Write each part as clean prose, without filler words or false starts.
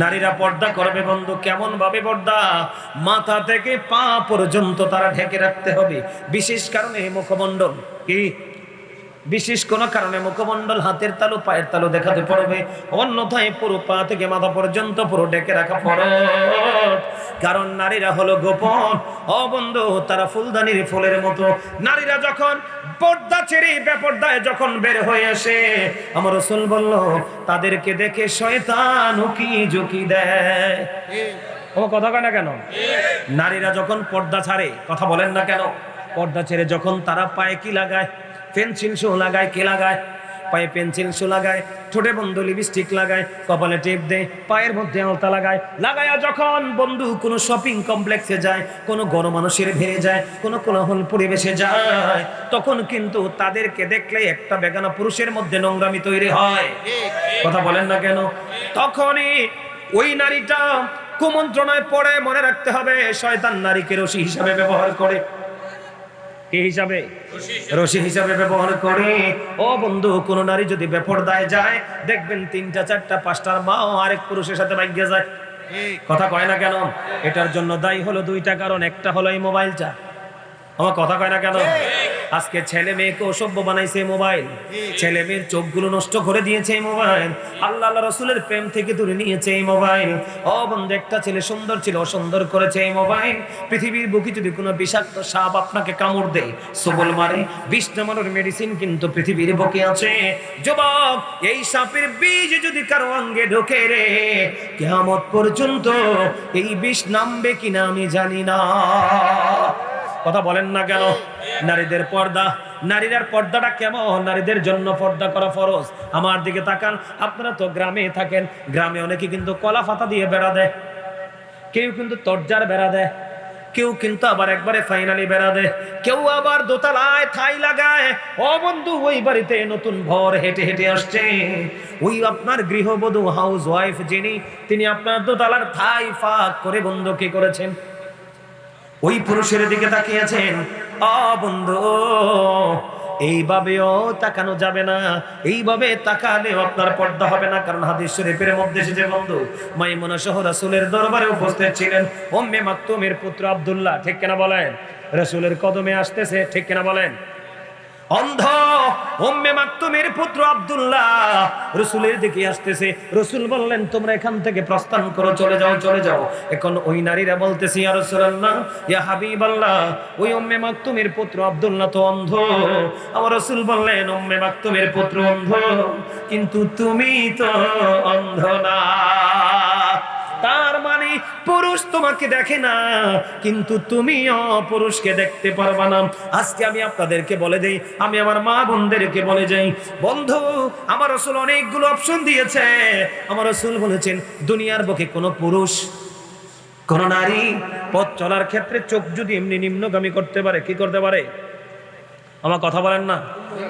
নারীরা পর্দা করবে বন্ধু, কেমন ভাবে পর্দা? মাথা থেকে পা পর্যন্ত তারা ঢেকে রাখতে হবে। বিশেষ কারণে মুখমণ্ডল, কি বিশেষ কোন কারণে মুখমণ্ডল, হাতের তালু, পায়ের তালু দেখাতে পারবে, অন্যথায় পুরো পা থেকে মাথা পর্যন্ত পুরো ঢেকে রাখা ফরজ। কারণ নারীরা হলো গোপন। ও বন্ধু, তারা ফুলদানির ফুলের মতো। নারীরা যখন পর্দা ছেড়ে বেপর্দায় যখন বের হয়ে আসে, আমার রাসূল বলল তাদেরকে দেখে শয়তান উকি ঝুঁকি দেয়। ও কথা কয় না কেন? নারীরা যখন পর্দা ছাড়ে, কথা বলেন না কেন? পর্দা ছেড়ে যখন তারা পায়ে কি লাগায়? পেন্সিল শো লাগায়। কে লাগায়? পায়ে পেন্সিল শো লাগায়, ঠোঁটে বন্ধু লিপস্টিক লাগায়, কপালে টেপ দেয়, পায়ের মধ্যে আলতা লাগায়া যখন বন্ধু কোনো শপিং কমপ্লেক্সে যায়, কোনো গণমানুষের ভিড়ে যায়, কোনো কোলাহল পরিবেশে যায়, তখন কিন্তু তাদেরকে দেখলে একটা বেগানা পুরুষের মধ্যে নোংরামি তৈরি হয়। কথা বলেন না কেন? তখনই ওই নারীটা কুমন্ত্রণায় পড়ে। মনে রাখতে হবে, শয়তান নারীকে রশি হিসাবে ব্যবহার করে। কি হিসাবে? রশি হিসাবে ব্যবহার করে। ও বন্ধু, কোন নারী যদি বেপরদায় যায়, দেখবেন 3টা 4টা 5টার মাও আরেক পুরুষের সাথে ভাগ্যে যায়। কথা কয় না কেন? এটার জন্য দায়ী হলো 2টা কারণ। একটা হলো এই মোবাইলটা। আমার কথা কয় না কেন? আজকে ছেলে মেয়েকে অসভ্য বানাইছে মোবাইল, ছেলে মেয়ের চোখগুলো নষ্ট করে দিয়েছে এই মোবাইল, আল্লাহ রাসূলের প্রেম থেকে দূরে নিয়েছে এই মোবাইল। ও বন্ধু, একটা ছেলে সুন্দর ছিল, অসুন্দর করেছে এই মোবাইল। পৃথিবীর বুকে যদি কোনো বিষাক্ত সাপ আপনাকে কামড় দেয়, সবল মারে, বিষ নামানোর মেডিসিন কিন্তু পৃথিবীর বুকে আছে। যুবক, এই সাপের বীজ যদি কারো অঙ্গে ঢোকে রে, কিয়ামত পর্যন্ত এই বিষ নামবে কিনা আমি জানি না। কথা বলেন না কেন? নারীদের পর্দা, নারীদের পর্দাটা কেমন? নারীদের জন্য পর্দা করা ফরজ। আমার দিকে তাকান, আপনারা তো গ্রামে থাকেন, গ্রামে অনেকে কিন্তু কলা পাতা দিয়ে বেড়া দেয়, কেউ কিন্তু তরজার বেড়া দেয়, কেউ কিন্তু আবার একবারে ফাইনালি বেড়া দেয়, কেউ আবার দোতলায় ঠাই লাগায়। ও বন্ধু, ওই বাড়িতে নতুন ভর হেঁটে হেঁটে আসছে, ওই আপনার গৃহবধূ হাউস ওয়াইফ যিনি, তিনি আপনার দোতলার ঠাই ফাঁক করে বন্ধু কি করেছেন? ওই পুরুষের দিকে তাকিয়েছেন। বন্ধু, এইভাবেও তাকানো যাবে না, এইভাবে তাকালেও আপনার পর্দা হবে না। কারণ হাদিস শরীফের মধ্যে এসেছে বন্ধু, মাইমুনা সহ রাসূলের দরবারে উপস্থিত ছিলেন উম্মে মাকতুমের পুত্র আব্দুল্লাহ। ঠিক কিনা বলেন? রাসূলের কদমে আসতেছে, ঠিক কিনা বলেন? অন্ধ উম্মে মাকতুমের পুত্র আব্দুল্লাহ রাসূলের দিকে আসতেছে। রাসূল বললেন, তোমরা এখান থেকে প্রস্থান করো, চলে যাও, চলে যাও। এখন ওই নারীরা বলতেছে, ইয়া রাসূলুল্লাহ, ইয়া হাবিবাল্লাহ, ওই উম্মে মাকতুমের পুত্র আব্দুল্লাহ তো অন্ধ। আমার রাসূল বললেন, উম্মে মাকতুমের পুত্র অন্ধ, কিন্তু তুমি তো অন্ধ না। তার মানে পুরুষ তোমাকে দেখে না, কিন্তু তুমিও পুরুষকে দেখতে পারবা না। আজকে আমি আপনাদেরকে বলে দেই, আমি আমার মা বোনদেরকে বলে যাই, বন্ধু, আমার রাসূল অনেকগুলো অপশন দিয়েছে। আমার রাসূল বলেছেন, দুনিয়ার বুকে কোনো পুরুষ, কোন নারী পথ চলার ক্ষেত্রে চোখ যদি এমনি নিম্নগামী করতে পারে, কি করতে পারে? আমার কথা বলেন না?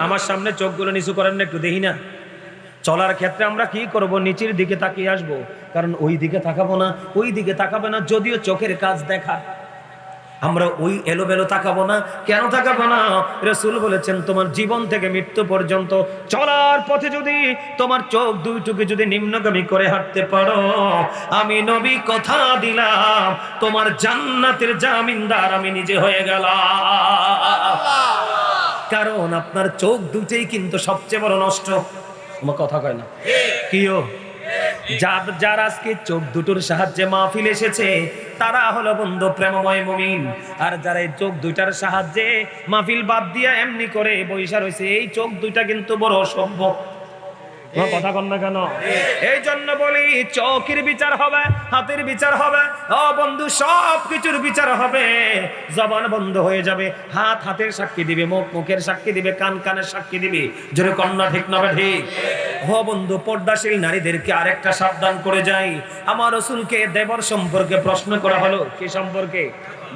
আমার সামনে চোখগুলো নিচু করেন না, একটু দেখি না। চলার ক্ষেত্রে আমরা কি করব? নিচের দিকে তাকিয়ে আসবো, কারণ ওই দিকে তাকাবো না, ওই দিকে তাকাবে না। যদিও চোখের কাজ দেখা, আমরা ওই এলোমেলো তাকাবো না। কেন তাকাবো না? রাসূল বলেছেন, তোমার জীবন থেকে মৃত্যু পর্যন্ত চলার পথে যদি তোমার চোখ দুইটুকু যদি নিম্নগামী করে হাঁটতে পারো, আমি নবী কথা দিলাম, তোমার জান্নাতের জামিনদার আমি নিজে হয়ে গেলাম। কারণ আপনার চোখ দুটেই কিন্তু সবচেয়ে বড় নষ্ট। আমার কথা কয় না? কিও যার আজকে চোখ দুটোর সাহায্যে মাহফিল এসেছে, তারা হলো বন্ধু প্রেমময় মুমিন। আর যারা এই চোখ দুইটার সাহায্যে মাহফিল বাদ দিয়া এমনি করে বৈশা রয়েছে, এই চোখ দুইটা কিন্তু বড় অসভ্য। কথা কন না কেন? এই জন্য বলি, চোখের বিচার হবে, হাতের বিচার হবে, ও বন্ধু, সব কিছুর বিচার হবে। জবান বন্ধ হয়ে যাবে, হাত হাতের সাক্ষী দিবে, মুখ মুখের সাক্ষী দিবে, কান কানের সাক্ষী দিবে। জোরে কন্যা ঠিক না ঠিক? ও বন্ধু, পর্দাশীল নারীদেরকে আরেকটা সাবধান করে যাই। আমার রাসূলকে দেবর সম্পর্কে প্রশ্ন করা হলো। কি সম্পর্কে?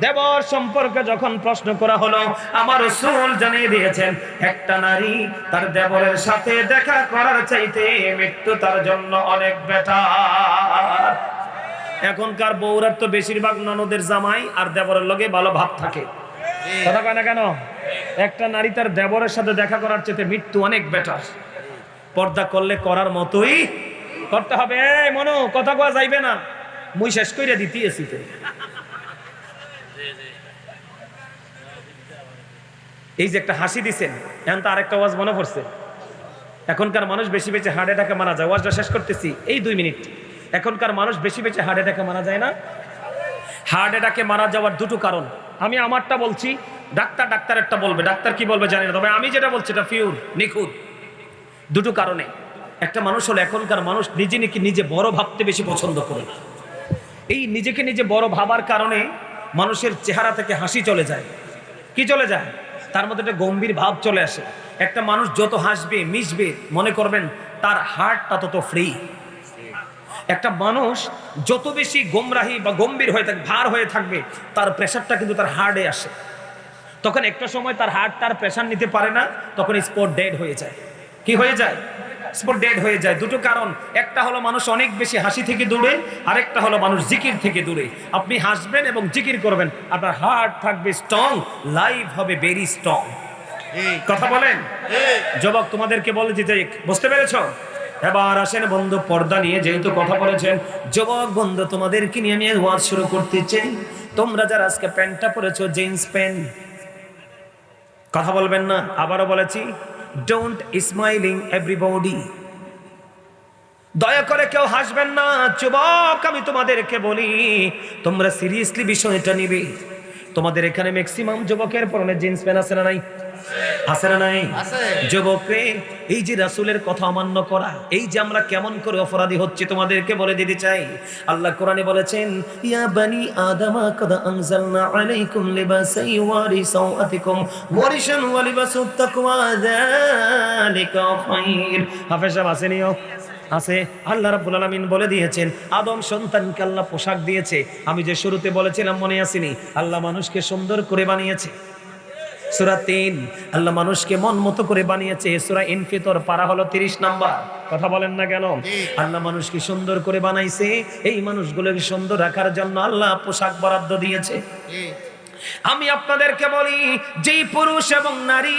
দেবর সম্পর্কে যখন প্রশ্ন করা হলো, আমার রাসূল জানিয়ে দিয়েছেন, একটা নারী তার দেবরের সাথে দেখা করার চাইতে মৃত্যু তার জন্য অনেক বেটার। এখনকার বউরার তো বেশিরভাগ ননদের জামাই আর দেবরের লগে ভালো ভাব থাকে। কথা কয় না কেন? একটা নারী তার দেবরের সাথে দেখা করার চাইতে মৃত্যু অনেক বেটার। পর্দা করলে করার মতোই করতে হবে। এই মনো, কথা কোয়া যাইবে না, মুই শেষ কইরা দিতেছি তো। এই যে একটা হাসি দিছেন, এখন তো আরেকটা ওয়াজ মনে পড়ছে। এখনকার মানুষ বেশি বেশি হার্ট অ্যাটাকে মারা যায়। ওয়াজটা শেষ করতেছি এই 2 মিনিট। এখনকার মানুষ বেশি বেশি হার্ট অ্যাটাকে মারা যায় না। হার্ট অ্যাটাকে মারা যাওয়ার দুটো কারণ, আমি আমারটা বলছি, ডাক্তারেরটা বলবে। ডাক্তার কি বলবে জানি না, তবে আমি যেটা বলছি এটা পিওর নিখুঁত। দুটো কারণে। একটা মানুষ হলো, এখনকার মানুষ নিজে বড় ভাবতে বেশি পছন্দ করে না। এই নিজেকে নিজে বড় ভাবার কারণে মানুষের চেহারা থেকে হাসি চলে যায়। কি চলে যায়? তার মধ্যে একটা গম্ভীর ভাব চলে আসে। একটা মানুষ যত হাসবে মিশবে, মনে করবেন তার হার্টটা তত ফ্রি। একটা মানুষ যত বেশি গোমরাহি বা গম্ভীর হয়ে থাকবে, ভার হয়ে থাকবে, তার প্রেশারটা কিন্তু তার হার্টে আসে। তখন একটা সময় তার হার্ট তার প্রেশার নিতে পারে না, তখন স্পট ডেড হয়ে যায়। কি হয়ে যায়? স্পট ডেড হয়ে যায়। দুটো কারণ, একটা হলো মানুষ অনেক বেশি হাসি থেকে দূরে, আরেকটা হলো মানুষ জিকির থেকে দূরে। আপনি হাসবেন এবং জিকির করবেন, আপনার হার্ট থাকবে স্ট্রং, লাইফ হবে ভেরি স্ট্রং। কথা বলেন যুবক, তোমাদেরকে বলে দিতে, বুঝতে পেরেছো? এবার আসেন বন্ধু, পর্দা নিয়ে যেহেতু কথা বলেছেন, যুবক বন্ধু তোমাদেরকে নিয়ে আমি ওয়াজ শুরু করতে চাই। তোমরা যারা আজকে প্যান্টটা পরেছো, জিন্স প্যান্ট, কথা বলবেন না। আবারও বলেছি, ডোন্ট স্মাইলিং এভরিবডি। দয়া করে কেউ হাসবেন না। যুবক, আমি তোমাদেরকে বলি, তোমরা সিরিয়াসলি বিষয়টা নিবে। তোমাদের এখানে ম্যাক্সিমাম যুবকের পরনে জিন্স প্যান্ট আছে না নাই? আছে না নাই? যুবক রে, এই যে রাসূলের কথা অমান্য করা, এই যে আমরা কেমন করে অপরাধী হচ্ছে তোমাদেরকে বলে দিতে চাই। আল্লাহ কোরআনে বলেছেন, ইয়া বানি আদামা কদ আনজালনা আলাইকুম লিবাসান ইওয়ারি সাওআতিকুম ওয়ারিশান ওয়া লিবাসুত তাকওয়া যালিকা খায়র। হাফেজ সাহেব আসেনিও আছে। আল্লাহ রাব্বুল আলামিন বলে দিয়েছেন, আদম সন্তানকে আল্লাহ পোশাক দিয়েছে। আমি যে শুরুতে বলেছিলাম মনে আসেনি? আল্লাহ মানুষকে সুন্দর করে বানিয়েছে। সূরা 3, আল্লাহ মানুষকে মন মতো করে বানিয়েছে। সূরা ইনফিতর পারা হলো 30 নাম্বার। কথা বলেন না কেন? আল্লাহ মানুষকে সুন্দর করে বানাইছে, এই মানুষগুলোকে সুন্দর রাখার জন্য আল্লাহ পোশাক বরাদ্দ দিয়েছে। আমি আপনাদেরকে বলি, যেই পুরুষ এবং নারী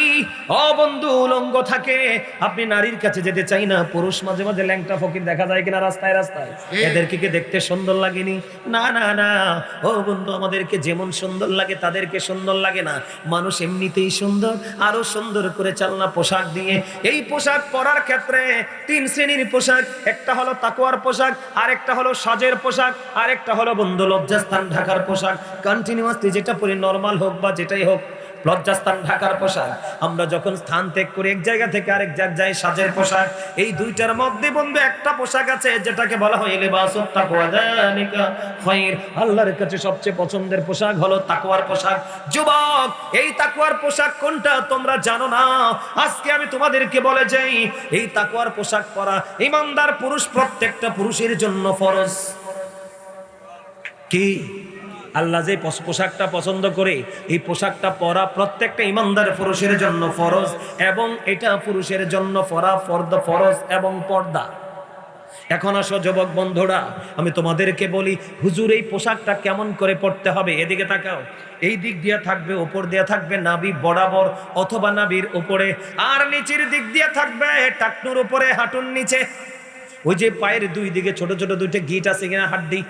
বন্ধু উলঙ্গ থাকে, আপনি নারীর কাছে যেতে চাই না। পুরুষ মাঝে মাঝে ল্যাংটা ফকির দেখা যায় কিনা রাস্তায় রাস্তায়, এদেরকে কি দেখতে সুন্দর লাগেনি? না না না ও বন্ধু, আমাদেরকে যেমন সুন্দর লাগে তাদেরকে সুন্দর লাগে না। মানুষ এমনিতেই সুন্দর, আরো সুন্দর করে চালনা পোশাক দিয়ে। এই পোশাক পরার ক্ষেত্রে 3 শ্রেণীর পোশাক। একটা হলো তাকওয়ার পোশাক, আরেকটা হলো সাজের পোশাক, আরেকটা হলো বন্ধু লজ্জাস্থান ঢাকার পোশাক। কন্টিনিউয়াসলি যেটা পরে, নরমাল হোক বা যেটাই হোক, লজ্জাস্থান ঢাকার পোশাক। আমরা যখন স্থান ত্যাগ করে এক জায়গা থেকে আরেক জায়গায় যাই, সাজের পোশাক। এই দুইটার মধ্যে বন্ধু একটা পোশাক আছে যেটাকে বলা হয় লিবাসুত তাকওয়া যালিকা খায়র। আল্লাহর কাছে সবচেয়ে পছন্দের পোশাক হলো তাকওয়ার পোশাক। যুবক, এই তাকওয়ার পোশাক কোনটা তোমরা জানো না? আজকে আমি তোমাদেরকে বলে যাই, এই তাকওয়ার পোশাক পরা ঈমানদার পুরুষ, প্রত্যেকটা পুরুষের জন্য ফরজ। কি? আল্লাহ যে পোশাকটা পছন্দ করে, এই পোশাকটা পরা প্রত্যেকটা ঈমানদার পুরুষের জন্য ফরজ, এবং এটা পুরুষের জন্য ফরজ এবং পর্দা। এখন আসো যুবক বন্ধুরা, আমি তোমাদেরকে বলি, হুজুর এই পোশাকটা কেমন করে পড়তে হবে? এদিকে তাকাও। এই দিক দিয়ে থাকবে, উপর দিয়ে থাকবে নাভি বরাবর অথবা নাভির উপরে, আর নিচের দিক দিয়ে থাকবে টাকনুর উপরে, হাঁটুর নিচে। ওই যে পায়ের 2 দিকে ছোট ছোট 2টা গিট আছে কিনা, হাড্ডি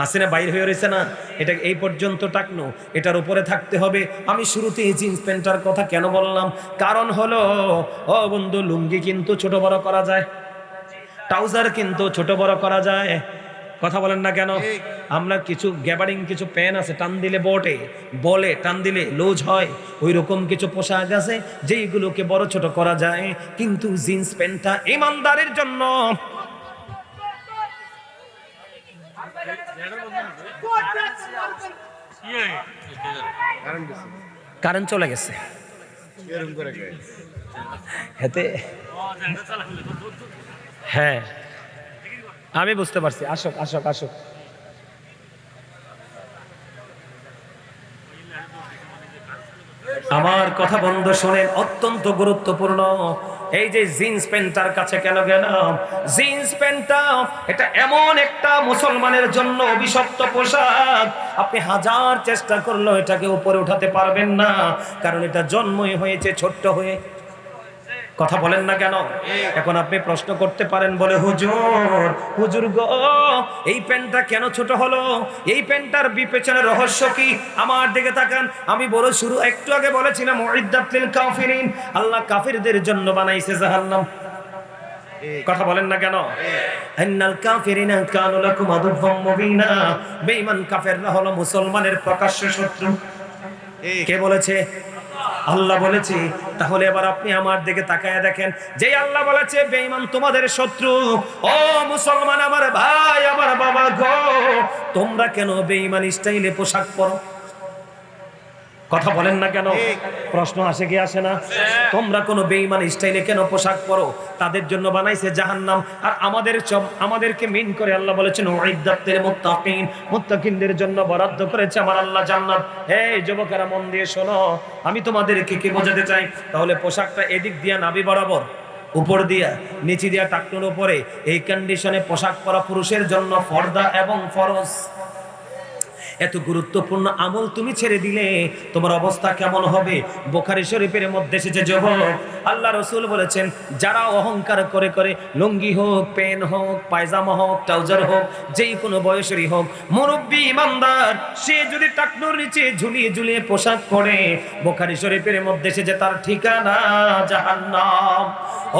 আছে না, বাইর হয়ে রয়েছে না? এটা এই পর্যন্ত টাকনো, এটার উপরে থাকতে হবে। আমি শুরুতে এই জিন্স প্যান্টার কথা কেন বললাম? কারণ হলো, ও বন্ধু, লুঙ্গি কিন্তু ছোট বড় করা যায়, ট্রাউজার কিন্তু ছোট বড় করা যায়। কথা বলেন না কেন? আমরা কিছু গ্যাবারিং কিছু প্যান আছে, টান দিলে বলে টান দিলে লুজ হয়। ওই রকম কিছু পোশাক আছে যেইগুলোকে বড় ছোট করা যায়, কিন্তু জিন্স প্যান্টটা ঈমানদারের জন্য। কারেন্ট চলে গেছে। হ্যাঁ, আমি বুঝতে পারছি। আসুক আসুক আসুক। আমার কথা বন্ধু শোনেন, অত্যন্ত গুরুত্বপূর্ণ। এই যে জিন্স প্যান্টটার কাছে কেন গেলাম? জিন্স প্যান্টটা এটা এমন একটা মুসলমানের জন্য অভিশপ্ত পোশাক। আপনি হাজার চেষ্টা করলেও এটাকে উপরে উঠাতে পারবেন না, কারণ এটা জন্মই হয়েছে ছোট্ট হয়ে। কথা বলেন না কেন? এখন আপনি প্রশ্ন করতে পারেন বলে, হুজুর হুজুর গো, এই প্যান্টটা কেন ছোট হলো? এই প্যান্টটার পেছনে রহস্য কি? আমার দিকে তাকান। আমি বড় শুরু একটু আগে বলেছিলাম উইদ্দাত লিল কাফিরিন, আল্লাহ কাফিরদের জন্য বানাইছে জাহান্নাম। কথা বলেন না কেন? ইন্নাল কাফিরিনা কানু লাকুম আদুওয়াম মুবিনা, বেঈমান কাফেররা হলো মুসলমানের প্রকাশ্য শত্রু। কে বলেছে? আল্লাহ বলেছে। তাহলে এবার আপনি আমার দিকে তাকায় দেখেন, যে আল্লাহ বলেছে বেঈমান তোমাদের শত্রু, ও মুসলমান আমার ভাই আমার বাবা গো, তোমরা কেন বেঈমান স্টাইলে পোশাক পরো? কথা বলেন না কেন? প্রশ্ন আসে কি আসে না? তোমরা কোন বেঈমান স্টাইলে কেন পোশাক পরো? তাদের জন্য বানাইছে জাহান্নাম। আর আমাদেরকে মিন করে আল্লাহ বলেছেন উইদ্দাত লিল মুত্তাকিন, মুত্তাকিনদের জন্য বরাদ্দ করেছে আমার আল্লাহ জান্নাত। হে যুবকেরা মন দিয়ে শোনো, আমি তোমাদেরকে কি বোঝাতে চাই? তাহলে পোশাকটা এদিক দিয়া নাভি বরাবর, উপর দিয়া নিচে দিয়া টাকনুর উপরে, এই কন্ডিশনে পোশাক পরা পুরুষের জন্য ফরদা এবং ফরজ। এত গুরুত্বপূর্ণ আমল তুমি ছেড়ে দিলে তোমার অবস্থা কেমন হবে? বুখারী শরীফের মধ্যে এসেছে, যুবক আল্লাহ রাসূল বলেছেন, যারা অহংকার করে করে লুঙ্গি হোক, পেন হোক, পায়জামা হোক, ট্রাউজার হোক, যেই কোনো বয়সেরই হোক, মুরব্বী ইমানদার, সে যদি টাকনুর নিচে ঝুলিয়ে ঝুলিয়ে পোশাক পরে, বুখারী শরীফের মধ্যে এসেছে তার ঠিকানা জাহান্নাম।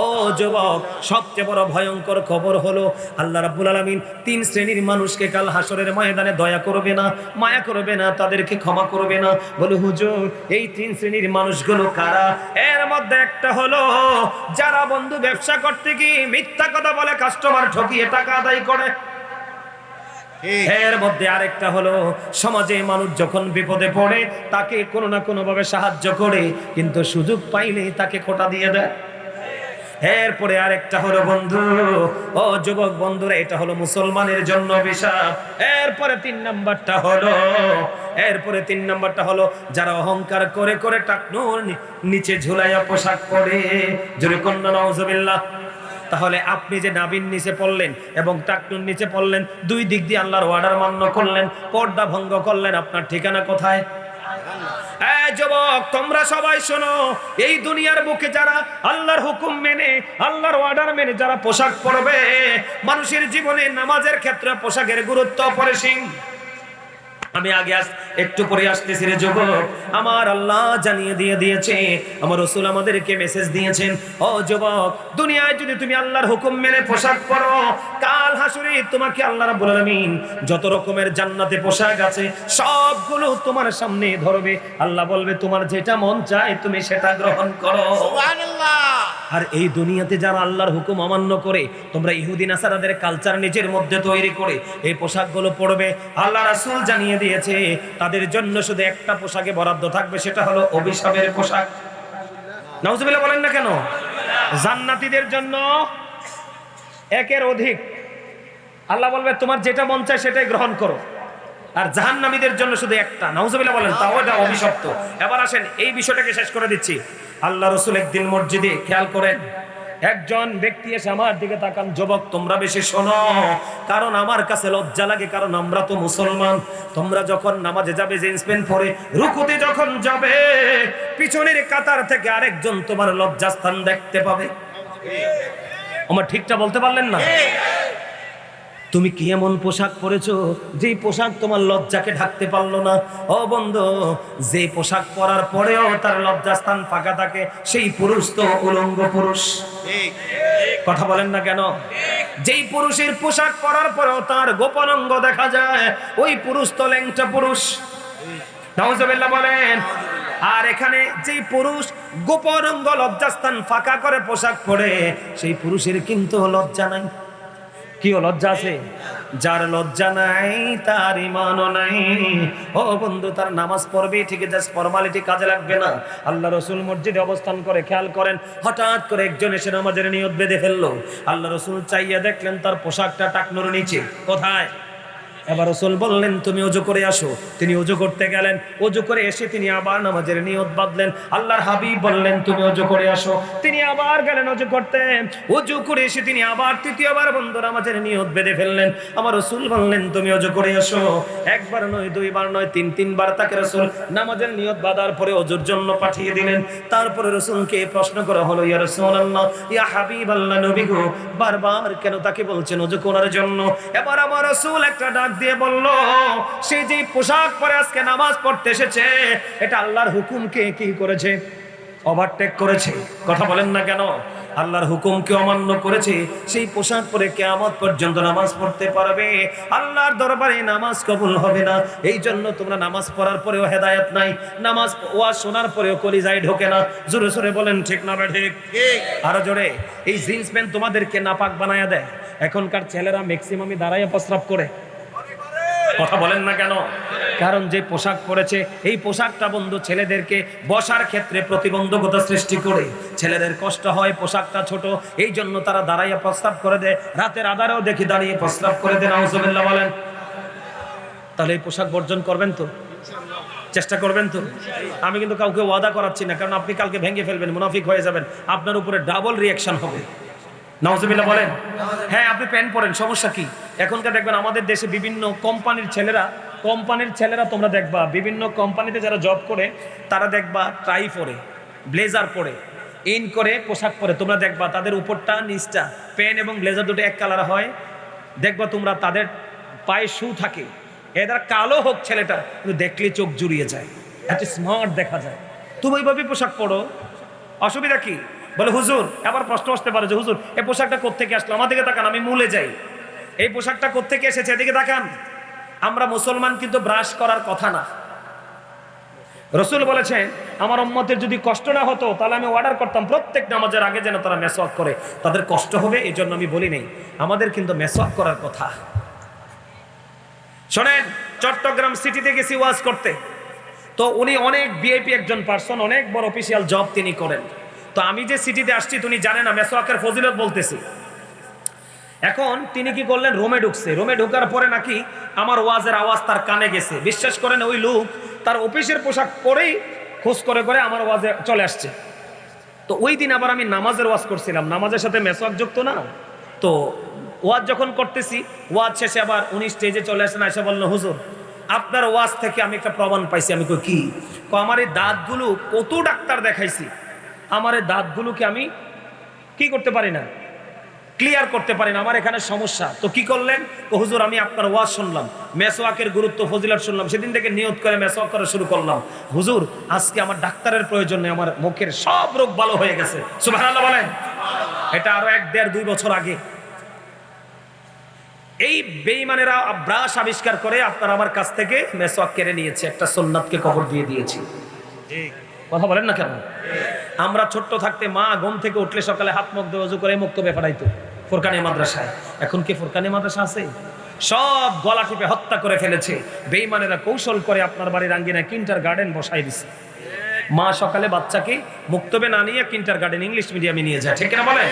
ও যুবক, সবচেয়ে বড় ভয়ঙ্কর খবর হলো আল্লাহ রাব্বুল আলামিন 3 শ্রেণীর মানুষকে কাল হাসরের ময়দানে দয়া করবে না, মায়া করবে না, তাদেরকে ক্ষমা করবে না। বলে হুজুর এই 3 শ্রেণীর মানুষগুলো কারা? এর মধ্যে একটা হলো যারা বন্ধু ব্যবসা করতে গিয়ে মিথ্যা কথা বলে কাস্টমার ঠকিয়ে টাকা আদায় করে। এর মধ্যে আরেকটা হলো সমাজে মানুষ যখন বিপদে পড়ে তাকে কোনো না কোনো ভাবে সাহায্য করে, কিন্তু সুযোগ পাইলে তাকে খোঁটা দিয়ে দেয়। এরপরে আরেকটা হলো বন্ধু, ও যুবক বন্ধুরা, এটা হলো মুসলমানের জন্য অভিশাপ। এরপরে 3 নাম্বারটা হলো যারা অহংকার করে করে টাকনুর নিচে ঝুলাইয়া পোশাক পরে। জোরে কন্যা নাউজুবিল্লাহ। তাহলে আপনি যে নাভির নিচে পড়লেন এবং টাকনুর নিচে পড়লেন, দুই দিক দিয়ে আল্লাহর অর্ডার মান্য করলেন, পর্দা ভঙ্গ করলেন, আপনার ঠিকানা কোথায়? যুবক তোমরা সবাই শোনো, এই দুনিয়ার বুকে যারা আল্লাহর হুকুম মেনে, আল্লাহর অর্ডার মেনে যারা পোশাক পরবে, মানুষের জীবনে নামাজের ক্ষেত্রে পোশাকের গুরুত্ব অপরিসীম। আমি আগে একটু পরে আসতেছি রে যুবক, আমার আল্লাহ জানিয়ে দিয়েছে, আমার রাসূল আমাদেরকে মেসেজ দিয়েছেন, ও যুবক দুনিয়ায় যদি তুমি আল্লাহর হুকুম মেনে পোশাক পরো, কাল হাসরে তোমাকে আল্লাহ রাব্বুল আলামিন যত রকমের জান্নাতে পোশাক আছে সবগুলো তোমার সামনে ধরবে। আল্লাহ বলবে তোমার যেটা মন চায় তুমি সেটা গ্রহণ করো। সুবহানাল্লাহ। আর এই দুনিয়াতে যারা আল্লাহর হুকুম অমান্য করে, তোমরা ইহুদি নাসারাদের কালচার নিজের মধ্যে তৈরি করে এই পোশাকগুলো পরবে, আল্লাহ রাসূল জানিয়ে দিয়েছে তাদের জন্য শুধু একটা পোশাকে বরাদ্দ থাকবে, সেটা হলো অভিশাপের পোশাক। নাউজুবিল্লাহ বলেন না কেন? জান্নাতীদের জন্য একের অধিক, আল্লাহ বলবে তোমার যেটা মন চায় সেটাই গ্রহণ করো। আর জাহান্নামীদের জন্য শুধু একটা। নাউজুবিল্লাহ বলেন, তাও এটা অভিশপ্ত। এবার আসেন এই বিষয়টাকে শেষ করে দিচ্ছি। আল্লাহ রাসূল একদিন মসজিদে, খেয়াল করেন, একজন ব্যক্তি এসে আমার দিকে তাকান, যুবক তোমরা বেশি শোনো, কারণ আমার কাছে লজ্জা লাগে, কারণ আমরা তো মুসলমান। তোমরা যখন নামাজে যাবে জিন্স প্যান্ট পরে, রুকুতে যখন যাবে, পিছনের কাতার থেকে আরেকজন তোমার লজ্জাস্থান দেখতে পাবে। আমার ঠিকটা বলতে পারলেন না? তুমি কি এমন পোশাক পরেছো যেই পোশাক তোমার লজ্জাকে ঢাকতে পারলো না? ও বন্ধু, যে পোশাক পরার পরেও তার লজ্জাস্থান ফাঁকা থাকে, সেই পুরুষ তো উলঙ্গ পুরুষ। কথা বলেন না কেন? যেই পুরুষের পোশাক পরার পরেও তার গোপন অঙ্গ দেখা যায়, ওই পুরুষ তো ল্যাংটা পুরুষ। নাউজুবিল্লাহ বলেন। আর এখানে যেই পুরুষ গোপন অঙ্গ লজ্জাস্থান ফাঁকা করে পোশাক পরে, সেই পুরুষের কিন্তু লজ্জা নাই। কি লজ্জা আছে? যার লজ্জা নাই তার ঈমানও নাই। ও বন্ধু, তার নামাজ পড়বে ঠিক, জাস্ট ফরমালিটি কাজে লাগবে না। আল্লাহ রাসূল মসজিদে অবস্থান করে, খেয়াল করেন, হঠাৎ করে একজন এসে নামাজের নিয়ত বেঁধে ফেললো। আল্লাহ রাসূল চাইয়া দেখলেন তার পোশাকটা টাকনুর নিচে। কোথায়? এবার রাসূল বললেন তুমি ওযু করে আসো। তিনি ওযু করতে গেলেন, ওযু করে এসে তিনি আবার নামাজের নিয়ত বাঁধলেন। আল্লাহর হাবিব বললেন তুমি ওযু করে আসো। তিনি আবার গেলেন ওযু করতে, ওযু করে এসে তিনি আবার তৃতীয়বার বন্ধ নামাজের নিয়ত বেঁধে ফেললেন। আমার রাসূল বললেন তুমি ওযু করে আসো। একবার নয়, দুইবার নয়, তিনবার তাকে রাসূল নামাজের নিয়ত বাঁধার পরে ওযুর জন্য পাঠিয়ে দিলেন। তারপরে রাসূলকে প্রশ্ন করা হলো, ইয়া রাসূলুল্লাহ, ইয়া হাবিবাল্লাহ, নবী গো, বারবার কেন তাকে বলছেন ওযু করার জন্য? এবার আমার রাসূল একটা ডাক দিয়ে বলল, সে যে পোশাক পরে আজকে নামাজ পড়তে এসেছে, এটা আল্লাহর হুকুমকে কি করেছে? ওভারটেক করেছে। কথা বলেন না কেন? আল্লাহর হুকুমকে অমান্য করেছে। সেই পোশাক পরে কিয়ামত পর্যন্ত নামাজ পড়তে পারবে, আল্লাহর দরবারে নামাজ কবুল হবে না। এই জন্য তোমরা নামাজ পড়ার পরেও হেদায়েত নাই, নামাজ ওয়াজ শোনার পরেও কলিজায় ঢোকে না। জোরে জোরে বলেন ঠিক না ঠিক? আরো জোরে। এই জিন্স প্যান্ট তোমাদেরকে নাপাক বানায়া দেয়। এখনকার ছেলেরা ম্যাক্সিমামই দাঁড়াইয়া প্রস্রাব করে। কথা বলেন না কেন? কারণ যে পোশাক পরেছে, এই পোশাকটা বন্ধু ছেলেদেরকে বসার ক্ষেত্রে প্রতিবন্ধকতা সৃষ্টি করে। ছেলেদের কষ্ট হয়, পোশাকটা ছোট, এই জন্য তারা দাঁড়াইয়া প্রস্রাব করে দেয়। রাতের আধারেও দেখি দাঁড়িয়ে প্রস্রাব করে দেয়। নাউজুবিল্লাহ বলেন। তাহলে এই পোশাক বর্জন করবেন তো? চেষ্টা করবেন তো? আমি কিন্তু কাউকে ওয়াদা করাচ্ছি না, কারণ আপনি কালকে ভেঙে ফেলবেন, মুনাফিক হয়ে যাবেন, আপনার উপরে ডাবল রিয়াকশন হবে। নাউজুবিল্লাহ বলেন। হ্যাঁ, আপনি প্যান্ট পরেন, সমস্যা কি? এখনকার দেখবেন আমাদের দেশে বিভিন্ন কোম্পানির ছেলেরা তোমরা দেখবা, বিভিন্ন কোম্পানিতে যারা জব করে তারা দেখবা টাই পরে, ব্লেজার পরে, ইন করে পোশাক পরে। তোমরা দেখবা তাদের উপরটা নিচটা, প্যান্ট এবং ব্লেজার দুটো এক কালার হয়। দেখবা তোমরা তাদের পায়ে শু থাকে। এদের কালো হোক ছেলেটা, কিন্তু দেখলে চোখ জুড়িয়ে যায়, এত স্মার্ট দেখা যায়। তুমি ওইভাবে পোশাক পরো, অসুবিধা কি? বলে হুজুর, আবার প্রশ্ন আসতে পারে যে হুজুর এই পোশাকটা কোত্থেকে আসলো? আমার দিকে তাকান, আমি মূলে যাই। এই পোশাকটা কোত্থেকে এসেছে এদিকে তাকান। আমরা মুসলমান, কিন্তু ব্রাশ করার কথা না। রাসূল বলেছেন আমার উম্মতের যদি কষ্ট না হতো তাহলে আমি অর্ডার করতাম প্রত্যেক নামাজের আগে যেন তারা মেসওয়াক করে। তাদের কষ্ট হবে এই জন্য আমি বলি নাই। আমাদের কিন্তু মেসওয়াক করার কথা। শোনেন, চট্টগ্রাম সিটিতে গেছি ওয়াজ করতে, তো উনি অনেক ভিআইপি একজন পার্সন, অনেক বড় অফিসিয়াল জব তিনি করেন। তো আমি যে সিটিতে আসছি তিনি জানেন না মেসওয়াকের ফজিলত বলতেছি। এখন তিনি কি করলেন, রুমে ঢুকছে। রুমে ঢোকার পরে নাকি আমার ওয়াজের আওয়াজ তার কানে গেছে। বিশ্বাস করেন, ওই লোক তার অফিসের পোশাক পরেই খোঁজ করে করে আমার ওয়াজে চলে আসছে। তো ওই দিন আবার আমি নামাজের ওয়াজ করছিলাম, নামাজের সাথে মেসওয়াক যুক্ত না। তো ওয়াজ যখন করতেছি, ওয়াজ শেষে আবার উনি স্টেজে চলে আসেন, এসে বললেন হুজুর আপনার ওয়াজ থেকে আমি একটা প্রমাণ পাইছি। আমি কই কি? আমার এই দাঁতগুলো কত ডাক্তার দেখাইছি, আমার এই দাঁতগুলোকে আমি কি করতে পারি না, ক্লিয়ার করতে পারি না, আমার এখানে সমস্যা। তো কি করলেন? হুজুর আমি আপনার ওয়াজ শুনলাম, মেসওয়াকের গুরুত্ব ফজিলত শুনলাম, সেদিন থেকে নিয়ত করে মেসওয়াক করা শুরু করলাম। হুজুর আজকে আমার ডাক্তারের প্রয়োজন নেই, আমার মুখের সব রোগ ভালো হয়ে গেছে। সুবহানাল্লাহ বলেন। এটা আরো 1-1.5-2 বছর আগে। এই বেঈমানেরা ব্রাশ আবিষ্কার করে আপনার আমার কাছ থেকে মেসওয়াক কেড়ে নিয়েছে, একটা সুন্নাতকে কবর দিয়ে দিয়েছে। কথা বলেন না কেন? আমরা ছোট্ট থাকতে মা ঘুম থেকে উঠলে সকালে হাত মুখ ধুয়ে ওযু করে মুক্তবে পাঠাইতো ফুরকানি মাদ্রাসায়। এখন কি ফুরকানি মাদ্রাসা আছে? সব গলা টিপে হত্যা করে ফেলেছে। বেঈমানেরা কৌশল করে আপনার বাড়ির আঙ্গিনায় কিন্ডারগার্টেন বসাই দিছে। মা সকালে বাচ্চাকে মুক্তবে না নিয়ে কিন্ডারগার্টেন ইংলিশ মিডিয়ামে নিয়ে যায়, ঠিক কিনা বলেন?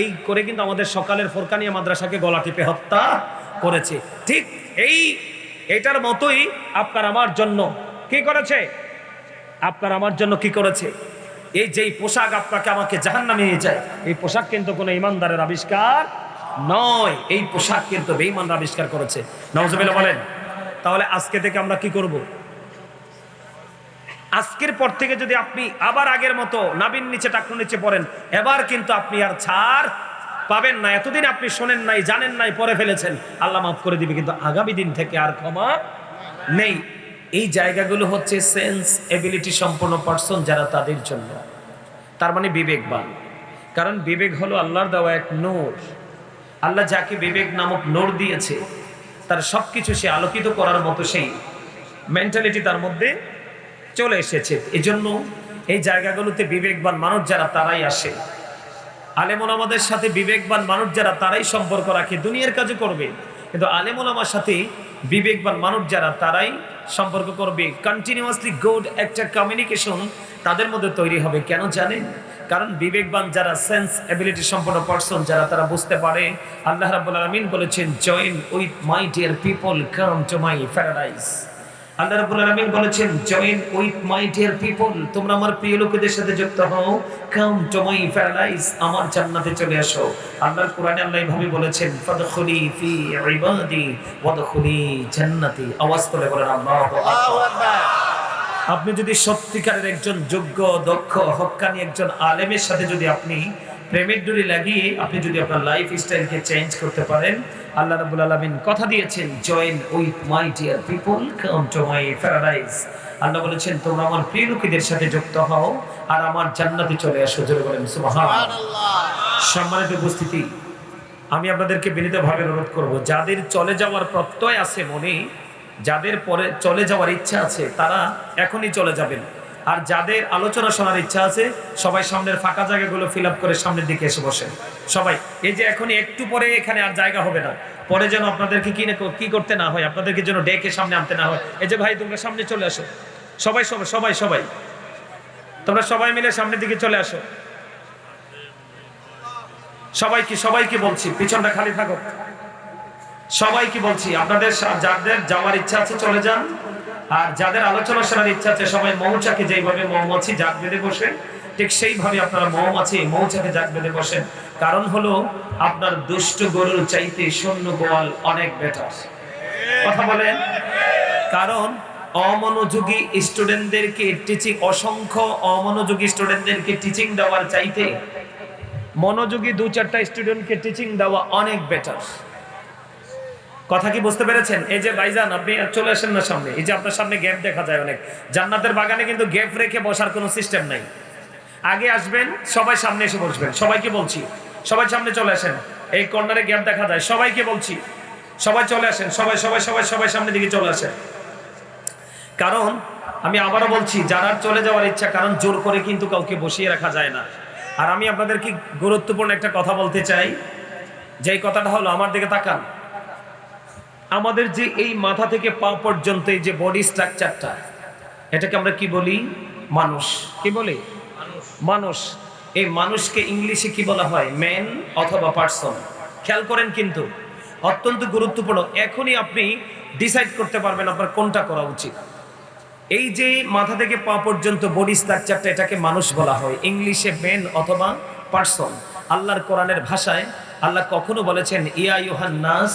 এই করে কিন্তু আমাদের সকালের ফুরকানিয়া মাদ্রাসাকে গলা টিপে হত্যা করেছে। ঠিক এইটার মতোই আপনার আমার জন্য কি করেছে? আপনার আমার জন্য কি করেছে? এই যে পোশাক আপনাকে আমাকে জাহান্নামে নিয়ে যায়, এই পোশাক কিন্তু কোনো ইমানদারের আবিষ্কার নয়, এই পোশাক কিন্তু বেঈমানরা আবিষ্কার করেছে। নাউজুবিল্লাহ বলেন। তাহলে আজকে থেকে আমরা কি করব? আজকের পর থেকে যদি আপনি আবার আগের মতো নাবির নিচে টাকনুর নিচে পড়েন, এবার কিন্তু আপনি আর ছাড় পাবেন না। এতদিন আপনি শোনেন নাই, জানেন নাই, পরে ফেলেছেন, আল্লাহ মাফ করে দিবে, কিন্তু আগামী দিন থেকে আর ক্ষমা নেই। এই জায়গাগুলো হচ্ছে সেন্স এবিলিটি সম্পন্ন পার্সন যারা, তাদের জন্য। তার মানে বিবেকবান। কারণ বিবেক হলো আল্লাহর দেওয়া এক নূর। আল্লাহ যাকে বিবেক নামক নূর দিয়েছে, তার সবকিছু সে আলোকিত করার মতো সেই মেন্টালিটি তার মধ্যে চলে এসেছে। এজন্য এই জায়গাগুলোতে বিবেকবান মানুষ যারা, তারাই আসে। আলেম ওলামাদের সাথে বিবেকবান মানুষ যারা, তারাই সম্পর্ক রাখে, দুনিয়ার কাজও করবে, কিন্তু আলেম ওলামার সাথে বিবেকবান মানুষ যারা, তারাই সম্পর্ক করবে। কন্টিনিউয়াসলি গুড একটা কমিউনিকেশন তাদের মধ্যে তৈরি হবে। কেন জানেন? কারণ বিবেকবান যারা, সেন্স এবিলিটি সম্পন্ন পারসন যারা, তারা বুঝতে পারে আল্লাহ রাব্বুল আলামিন বলেছেন join with my dear people come to my paradise. আল্লাহ রাব্বুল আলামিন বলেছেন join with my dear people, তোমরা আমার প্রিয় লোকেদের সাথে যুক্ত হও, কাম টু মাই প্যারাডাইস, আমার জান্নাতে চলে আসো। আল্লাহর কোরআনে আল্লাহ এইভাবে বলেছেন ফাদখুলি ফি ইবাদি ওয়াদখুলি জান্নাতি। আওয়াজ করে বলেন আল্লাহু আকবার। আপনি যদি সত্যিকারের একজন যোগ্য, দক্ষ, হক্কানি একজন আলেমের সাথে যদি আপনি প্রেমের ডুরি লাগিয়ে আপনি যদি আপনার লাইফ স্টাইলকে চেঞ্জ করতে পারেন, আল্লাহ রাব্বুল আলামিন কথা দিয়েছেন join with my dear people come to my paradise. আল্লাহ বলেছেন তোমরা আমার প্রিয় লোকেদের সাথে যুক্ত হও আর আমার জান্নাতে চলে আসো। জোরে বলেন সুবহানাল্লাহ। সম্মানিত উপস্থিতি, আমি আপনাদেরকে বিনীতভাবে অনুরোধ করব, যাদের চলে যাওয়ার প্রত্যয় আছে মনে, যাদের পরে চলে যাওয়ার ইচ্ছা আছে তারা এখনই চলে যাবেন, আর যাদের আলোচনা শোনার ইচ্ছা আছে সবাই সামনের ফাঁকা জায়গাগুলো ফিল আপ করে সামনের দিকে এসে বসেন। সবাই এই যে এখনই একটু পরে এখানে আর জায়গা হবে না, পরে যেন আপনাদেরকে কি করতে না হয়, আপনাদেরকে যেন ডেকে সামনে আনতে না হয়। এই যে ভাই তোমরা সামনে চলে আসো, সবাই সবাই সবাই সবাই তোমরা সবাই মিলে সামনের দিকে চলে আসো। সবাইকে বলছি পিছনটা খালি থাকো। সবাইকে বলছি আপনাদের যাদের যাওয়ার ইচ্ছা আছে চলে যান, আর যাদের আলোচনা শোনার ইচ্ছা আছে সবাই মৌচাকে যেইভাবে মৌমাছি জাগ বেঁধে বসে ঠিক সেইভাবে আপনারা মৌচাকে জাগ বেঁধে বসেন। কারণ হলো আপনার দুষ্ট গরুর চাইতে শূন্য গোয়াল অনেক বেটার। কথা বলেন। কারণ অমনোযোগী স্টুডেন্টদেরকে অসংখ্য অমনোযোগী স্টুডেন্টদেরকে টিচিং দেওয়ার চাইতে মনোযোগী 2-4টা স্টুডেন্টকে টিচিং দেওয়া অনেক বেটার। কথা কি বুঝতে পেরেছেন? এই যে ভাইজান আপনি চলে আসেন না সামনে, এই যে আপনার সামনে গ্যাপ দেখা যায় অনেক। জান্নাতের বাগানে কিন্তু গ্যাপ রেখে বসার কোনো সিস্টেম নাই। আগে আসবেন, সবাই সামনে এসে বসবেন। সবাইকে বলছি সবাই সামনে চলে আসেন, এই কর্নারে গ্যাপ দেখা যায়। সবাইকে বলছি সবাই চলে আসেন, সবাই সবাই সবাই সবাই সামনের দিকে চলে আসেন। কারণ আমি আবারও বলছি যারা চলে যাওয়ার ইচ্ছা, কারণ জোর করে কিন্তু কাউকে বসিয়ে রাখা যায় না। আর আমি আপনাদেরকে গুরুত্বপূর্ণ একটা কথা বলতে চাই, যেই কথাটা হলো আমার দিকে তাকান। আমাদের যে এই মাথা থেকে পা পর্যন্ত এই যে বডি স্ট্রাকচারটা, এটাকে আমরা কি বলি? মানুষ। কি বলি? মানুষ। এই মানুষকে ইংলিশে কি বলা হয়? ম্যান অথবা পারসন। খেয়াল করেন কিন্তু অত্যন্ত গুরুত্বপূর্ণ। এখনই আপনি ডিসাইড করতে পারবেন আপনার কোনটা করা উচিত। এই যে মাথা থেকে পা পর্যন্ত বডি স্ট্রাকচারটা, এটাকে মানুষ বলা হয়, ইংলিশে ম্যান অথবা পারসন। আল্লাহর কোরআনের ভাষায় আল্লাহ কখনো বলেছেন ইয়া আইয়ুহান নাস,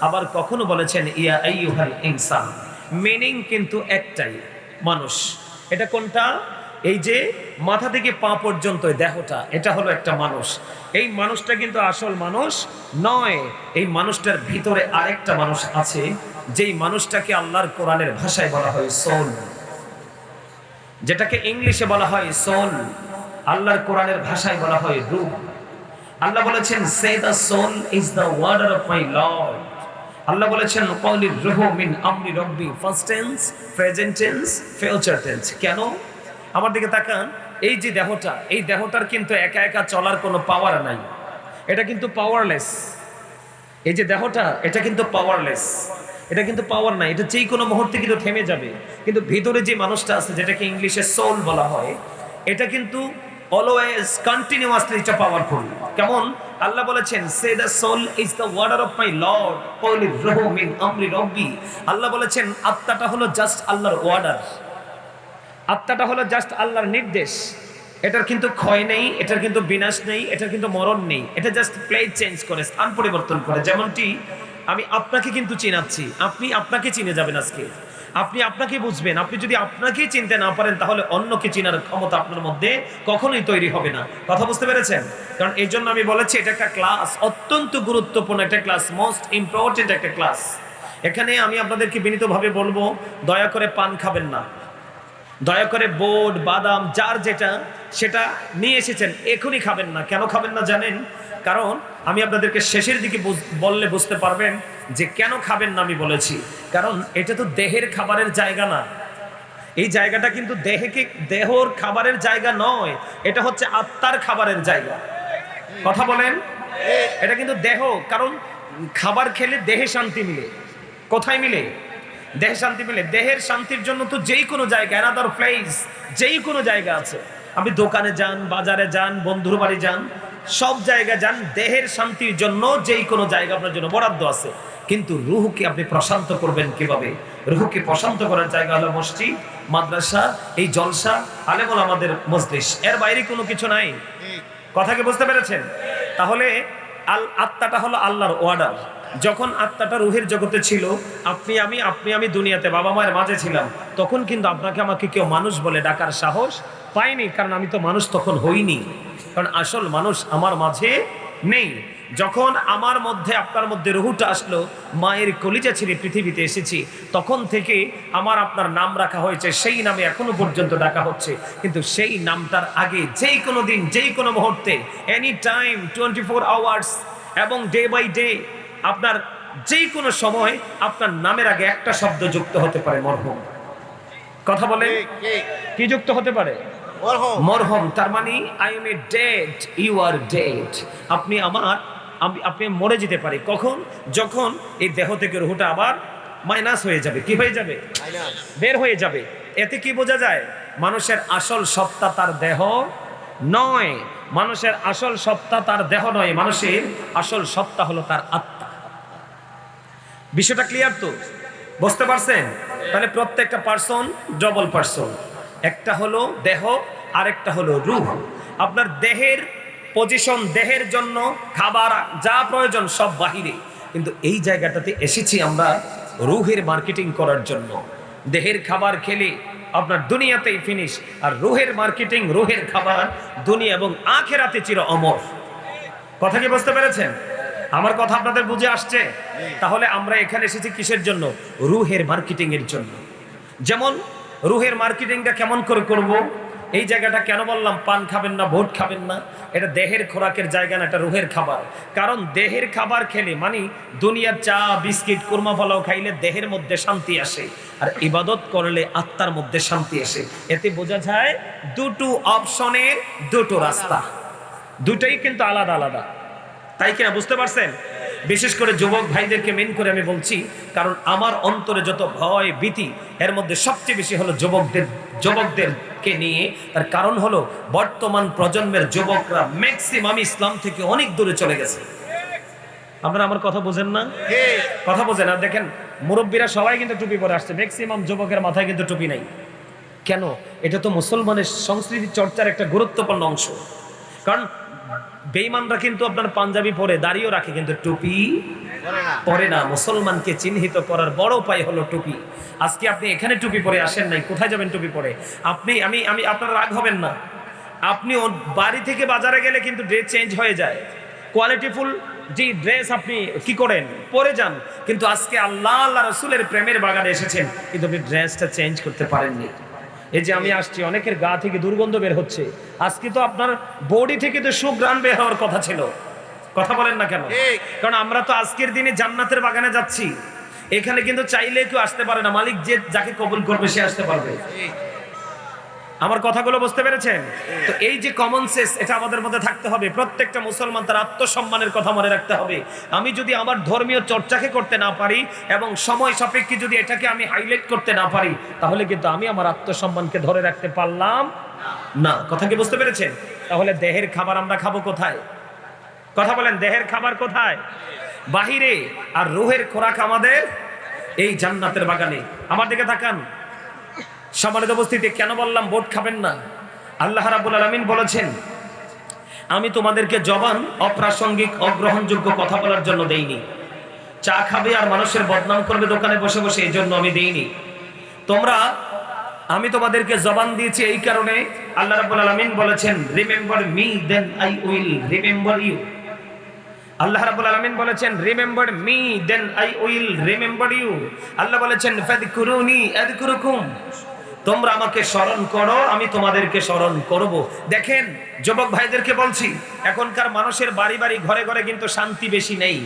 আবার কখনো বলেছেন ইয়া আইয়ুহাল ইনসান। মিনিং কিন্তু একটাই, মানুষ। এটা কোনটা? এই যে মাথা থেকে পা পর্যন্ত দেহটা, এটা হলো একটা মানুষ। এই মানুষটা কিন্তু আসল মানুষ নয়। এই মানুষটার ভিতরে আরেকটা মানুষ আছে, যেই মানুষটাকে আল্লাহর কোরআনের ভাষায় বলা হয় সোল, যেটাকে ইংলিশে বলা হয় সোল, আল্লাহর কোরআনের ভাষায় বলা হয় রূহ। আল্লাহ বলেছেন say the soul is the order of my lord. আল্লাহ বলেছেন ক্বালির রূহু মিন আমরি রাব্বি, first tense, present tense, future tense. কেন? আমার দিকে তাকান। এই যে দেহটা, এই দেহটার কিন্তু একা একা চলার কোনো পাওয়ার নাই, এটা কিন্তু পাওয়ারলেস। এই যে দেহটা, এটা কিন্তু পাওয়ারলেস, এটা কিন্তু পাওয়ার নাই, এটা যেই কোনো মুহূর্তে কিন্তু থেমে যাবে। কিন্তু ভিতরে যে মানুষটা আছে, যেটাকে ইংলিশে সোল বলা হয়, এটা কিন্তু অলওয়েজ কন্টিনিউয়াসলি এটা পাওয়ারফুল। কেমন? আল্লাহ বলেছেন say the soul is the order of my lord ক্বালির রূহু মিন আমরি রাব্বি। আল্লাহ বলেছেন আত্মাটা হলো জাস্ট আল্লাহর অর্ডার, আত্মাটা হলো জাস্ট আল্লাহর নির্দেশ। এটার কিন্তু ক্ষয় নেই, এটার কিন্তু বিনাশ নেই, এটার কিন্তু মরণ নেই। এটা জাস্ট প্লেস চেঞ্জ করে, স্থান পরিবর্তন করে। যেমনটি আমি আপনাকে কিন্তু চিনাচ্ছি, আপনি আপনাকে চিনে যাবেন আজকে, আপনি আপনাকে বুঝবেন। আপনি যদি আপনাকেই চিনতে না পারেন, তাহলে অন্যকে চিনার ক্ষমতা আপনার মধ্যে কখনোই তৈরি হবে না। কথা বুঝতে পেরেছেন? কারণ এই জন্য আমি বলেছি এটা একটা ক্লাস, অত্যন্ত গুরুত্বপূর্ণ একটা ক্লাস, মোস্ট ইম্পর্টেন্ট একটা ক্লাস। এখানে আমি আপনাদেরকে বিনীতভাবে বলবো, দয়া করে পান খাবেন না, দয়া করে বোর্ড বাদাম যার যেটা সেটা নিয়ে এসেছেন এখনই খাবেন না। কেন খাবেন না জানেন? কারণ আমি আপনাদেরকে শেষের দিকে বললে বুঝতে পারবেন যে কেন খাবেন না। আমি বলেছি কারণ এটা তো দেহের খাবারের জায়গা না, এই জায়গাটা কিন্তু দেহর খাবারের জায়গা নয়, এটা হচ্ছে আত্মার খাবারের জায়গা। কথা বলেন? এটা কিন্তু দেহ, কারণ খাবার খেলে দেহে শান্তি মিলে। কোথায় মিলে? দেহে শান্তি মিলে। দেহের শান্তির জন্য তো যেই কোনো জায়গা, অ্যানাদার প্লেস, যেই কোনো জায়গা আছে। আপনি দোকানে যান, বাজারে যান, বন্ধুর বাড়ি যান, সব জায়গায় যান, দেহের শান্তির জন্য যেই কোনো জায়গা আপনার জন্য বরাদ্দ আছে। কিন্তু রুহকে আপনি প্রশান্ত করবেন কিভাবে? রুহকে প্রশান্ত করার জায়গা হলো মসজিদ, মাদ্রাসা, এই জলসা, আলেমুল আমাদের মজলিস, এর বাইরে কোনো কিছু নাই। কথা কি বুঝতে পেরেছেন? তাহলে আত্মাটা হলো আল্লাহর অর্ডার। যখন আত্মাটা রুহের জগতে ছিল, আপনি আমি দুনিয়াতে বাবা মায়ের মাঝে ছিলাম, তখন কিন্তু আপনাকে আমাকে কেউ মানুষ বলে ডাকার সাহস পাইনি, কারণ আমি তো মানুষ তখন হইনি, কারণ আসল মানুষ আমার মাঝে নেই। যখন আমার মধ্যে আপনার মধ্যে রুহুটা আসলো, মায়ের কলিজা ছেড়ে পৃথিবীতে এসেছি, তখন থেকে আমার আপনার নাম রাখা হয়েছে, সেই নামে এখনো পর্যন্ত ডাকা হচ্ছে। কিন্তু সেই নামটার আগে যেই কোনো দিন, যেই কোনো মুহূর্তে, এনি টাইম, 24 আওয়ার্স এবং ডে বাই ডে, আপনার যেই কোনো সময় আপনার নামের আগে একটা শব্দ যুক্ত হতে পারে, মরহুম। কথা বলে কি যুক্ত হতে পারে? মরহুম। তার মানে I am a dead, you are dead. আপনি মরে যেতে পারে। কখন? যখন এই দেহ থেকে রুহটা আবার মাইনাস হয়ে যাবে। কি হয়ে যাবে? বের হয়ে যাবে। এতে কি বোঝা যায়? মানুষের আসল সত্তা তার দেহ নয়, মানুষের আসল সত্তা তার দেহ নয়, মানুষের আসল সত্তা হলো তার আত্মা। বিষয়টা ক্লিয়ার তো? বুঝতে পারছেন? তাহলে প্রত্যেকটা পার্সন ডবল পার্সন, একটা হলো দেহ আর একটা হলো রূহ। আপনার দেহের পজিশন, দেহের জন্য খাবার যা প্রয়োজন সব বাহিরে, কিন্তু এই জায়গাটাতে এসেছি আমরা রূহের মার্কেটিং করার জন্য। দেহের খাবার খেলে আপনার দুনিয়াতেই ফিনিশ, আর রূহের মার্কেটিং, রূহের খাবার দুনিয়া এবং আখিরাতে চির অমর। কথা কি বুঝতে পেরেছেন? আমার কথা আপনাদের বুঝে আসছে? তাহলে আমরা এখানে এসেছি কিসের জন্য? রূহের মার্কেটিং এর জন্য। যেমন রূহের মার্কেটিংটা কেমন করে করব? এই জায়গাটা কেন বললাম পান খাবেন না, ভোট খাবেন না? এটা দেহের খোরাকের জায়গা না, এটা রূহের খাবার। কারণ দেহের খাবার খেলে, মানে দুনিয়ার চা, বিস্কিট, কুরমা পোলাও খাইলে দেহের মধ্যে শান্তি আসে, আর ইবাদত করলে আত্মার মধ্যে শান্তি আসে। এতে বোঝা যায় দুটো অপশনের দুটো রাস্তা, দুটাই কিন্তু আলাদা আলাদা। তাই কিনা? বুঝতে পারছেন? বিশেষ করে যুবক ভাইদেরকে মেন করে আমি বলছি, কারণ আমার অন্তরে যত ভয় ভীতি, এর মধ্যে সবচেয়ে বেশি হলো যুবকদেরকে নিয়ে। তার কারণ হলো বর্তমান প্রজন্মের যুবকরা ম্যাক্সিমাম ইসলাম থেকে অনেক দূরে চলে গেছে। আপনারা আমার কথা বোঝেন না? কথা বোঝেন? আর দেখেন, মুরব্বীরা সবাই কিন্তু টুপি পরে আসছে, ম্যাক্সিমাম যুবকের মাথায় কিন্তু টুপি নাই। কেন? এটা তো মুসলমানের সংস্কৃতি চর্চার একটা গুরুত্বপূর্ণ অংশ। কারণ বেঈমানরা কিন্তু আপনার পাঞ্জাবি পরে দাড়িও রাখে, কিন্তু টুপি পরে না। মুসলমানকে চিহ্নিত করার বড় উপায় হলো টুপি। আজকে আপনি এখানে টুপি পরে আসেন নাই, কোথায় যাবেন টুপি পরে? আমি আপনারা রাগ হবেন না, আপনি বাড়ি থেকে বাজারে গেলে কিন্তু ড্রেস চেঞ্জ হয়ে যায়, কোয়ালিটিফুল যে ড্রেস আপনি কি করেন পরে যান, কিন্তু আজকে আল্লাহ রাসূলের প্রেমের বাগানে এসেছেন, কিন্তু আপনি ড্রেসটা চেঞ্জ করতে পারেননি। এই যে আমি আসছি, অনেকের গা থেকে দুর্গন্ধ বের হচ্ছে, আজকে তো আপনার বডি থেকে তো সুঘ্রাণ বের হওয়ার কথা ছিল। কথা বলেন না কেন? কারণ আমরা তো আজকের দিনে জান্নাতের বাগানে যাচ্ছি। এখানে কিন্তু চাইলে কেউ আসতে পারে না, মালিক যে যাকে কবুল করবে সে আসতে পারবে। আমার কথাগুলো বুঝতে পেরেছেন? তো এই যে কমন সেন্স, এটা আমাদের মধ্যে থাকতে হবে। প্রত্যেকটা মুসলমান তার আত্মসম্মানের কথা মনে রাখতে হবে। আমি যদি আমার ধর্মীয় চর্চাকে করতে না পারি এবং সময় সাপেক্ষে যদি এটাকে আমি হাইলাইট করতে না পারি, তাহলে কিন্তু আমি আমার আত্মসম্মানকে ধরে রাখতে পারলাম না। কথা কি বুঝতে পেরেছেন? তাহলে দেহের খাবার আমরা খাবো কোথায়? কথা বলেন, দেহের খাবার কোথায়? বাহিরে। আর রূহের খোরাক আমাদের এই জান্নাতের বাগানে। আমার দিকে তাকান। সম্মানিত উপস্থিতি, কেন বললাম ভোট খাবেন না? আল্লাহ রাব্বুল আলামিন বলেছেন, আমি তোমাদেরকে জবান অপ্রাসঙ্গিক, অগ্রহণযোগ্য কথা বলার জন্য দেইনি। চা খাবে আর মানুষের বদনাম করবে দোকানে বসে বসে, এই জন্য আমি দেইনি। আমি তোমাদেরকে জবান দিয়েছি এই কারণে, আল্লাহ রাব্বুল আলামিন বলেছেন, remember me then I will remember you. আল্লাহ রাব্বুল আলামিন বলেছেন, remember me then I will remember you. আল্লাহ বলেছেন, ফাযকুরুনি আযকুরুকুম, তোমরা আমাকে স্মরণ করো, আমি তোমাদেরকে স্মরণ করব। দেখেন যুবক ভাইদেরকে বলছি, এখনকার মানুষের বাড়ি বাড়ি ঘরে ঘরে কিন্তু শান্তি বেশি নেই।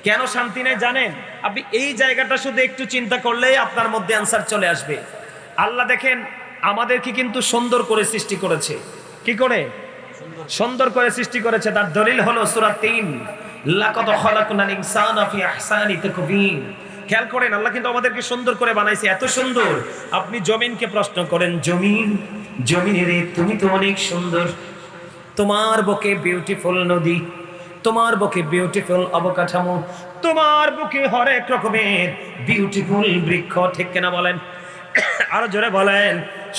কেন শান্তি নেই জানেন? আপনি এই জায়গাটা শুধু একটু চিন্তা করলেই আপনার মধ্যে অ্যান্সার চলে আসবে। আল্লাহ দেখেন আমাদেরকে কিন্তু সুন্দর করে সৃষ্টি করেছে। কি করে? সুন্দর করে সৃষ্টি করেছে। তার দলিল হলো সূরা ৩, লাকাদ খালাকনাল ইনসানা ফি আহসানি তাকওয়িম। খেয়াল করেন, আল্লাহ কিন্তু আমাদেরকে সুন্দর করে বানাইছে, এত সুন্দর। আপনি জমিনকে প্রশ্ন করেন, জমিন জমিনের তুমি তো অনেক সুন্দর, তোমার বুকে বিউটিফুল নদী, তোমার বুকে বিউটিফুল অবকাঠামো, তোমার বুকে হরেক রকমের বিউটিফুল বৃক্ষ, ঠিক কিনা বলেন? আরো জোরে বলেন,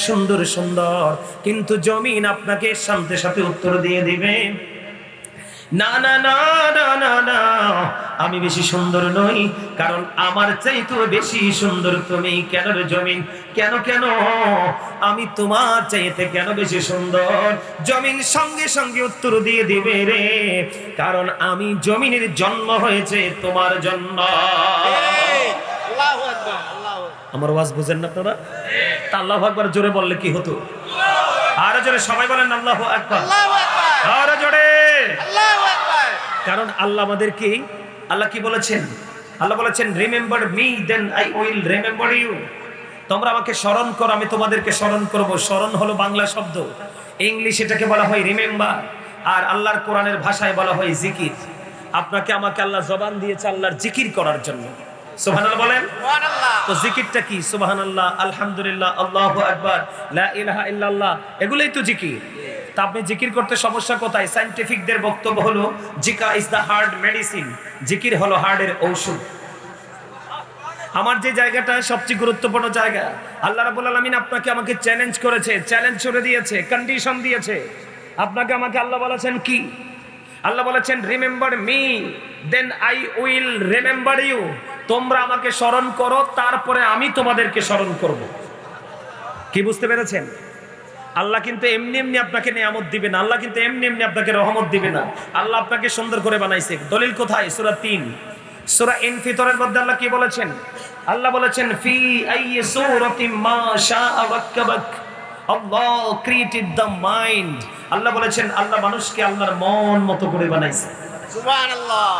সুন্দর সুন্দর। কিন্তু জমিন আপনাকে সাথে সাথে উত্তর দিয়ে দিবে, না না না না না না, আমি বেশি সুন্দর নই, কারণ আমার চাইতে বেশি সুন্দর তুমি। কেন রে জমিন, কেন কেন, আমি তোমার চাইতে কেন বেশি সুন্দর? জমিন সঙ্গে সঙ্গে উত্তর দিয়ে দিবে রে, কারণ আমি জমিনের জন্ম হয়েছে তোমার জন্য। আমার ওয়াজ বুঝেন না আপনারা? তা আল্লাহু আকবার জোরে বললে কি হতো? আরো জোরে সবাই বলেন আল্লাহু আকবার, আরো জোরে। কারণ আল্লাহ আমাদেরকে, আল্লাহ কি বলেছেন? আল্লাহ বলেছেন remember me then I will remember you. তোমরা আমাকে স্মরণ করো, আমি তোমাদেরকে স্মরণ করব। স্মরণ হলো বাংলা শব্দ, ইংলিশ এটাকে বলা হয় রিমেম্বার, আর আল্লাহর কোরআনের ভাষায় বলা হয় জিকির। আপনাকে আমাকে আল্লাহ জবান দিয়েছে আল্লাহর জিকির করার জন্য। সুবহানাল্লাহ বলেন। তো জিকিরটা কি? সুবহানাল্লাহ, আলহামদুলিল্লাহ, আল্লাহু আকবার, লা ইলাহা ইল্লাল্লাহ, এগুলোই তো জিকির। তা আপনি জিকির করতে সমস্যা কোথায়? সায়েন্টিফিকদের বক্তব্য হলো Zika is the heart medicine, জিকির হলো হার্টের ঔষধ। আমার যে জায়গাটা সবচেয়ে গুরুত্বপূর্ণ জায়গা, আল্লাহ রাব্বুল আলামিন আপনাকে আমাকে চ্যালেঞ্জ করেছে, চ্যালেঞ্জ করে দিয়েছে, কন্ডিশন দিয়েছে। আপনাকে আমাকে আল্লাহ বলেছেন কি? আল্লাহ বলেছেন remember me then I will remember you. তোমরা আমাকে স্মরণ করো, তারপরে আমি তোমাদেরকে স্মরণ করব। কি বুঝতে পেরেছেন? আল্লাহ কিন্তু এমনি এমনি আপনাকে নিয়ামত দিবে না, আল্লাহ কিন্তু এমনি এমনি আপনাকে রহমত দিবে না। আল্লাহ আপনাকে সুন্দর করে বানাইছে। দলিল কোথায়? সূরা 3 সূরা ইনফিতরের মধ্যে আল্লাহ কি বলেছেন? আল্লাহ বলেছেন ফি আইয়ি সূরাতিন মা শাআ রাক্কাবাক। আল্লাহ ক্রিয়েটেড দ্য মাইন্ড। আল্লাহ বলেছেন আল্লাহ মানুষকে আল্লাহর মন মতো করে বানাইছে। সুবহানাল্লাহ।